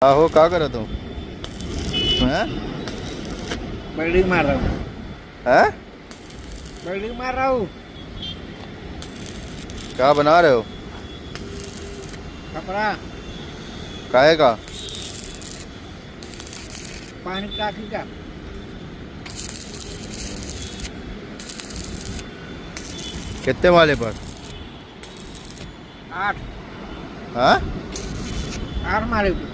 आहो क्या करो तुम? हैं? बिल्डिंग मार रहा हूँ। हैं? बिल्डिंग मार रहा हूँ। क्या बना रहे हो? कपड़ा। काहे का? पानी की टाकी का। कितने वाले पर? 8 हाँ? 8 मारे ऊपर।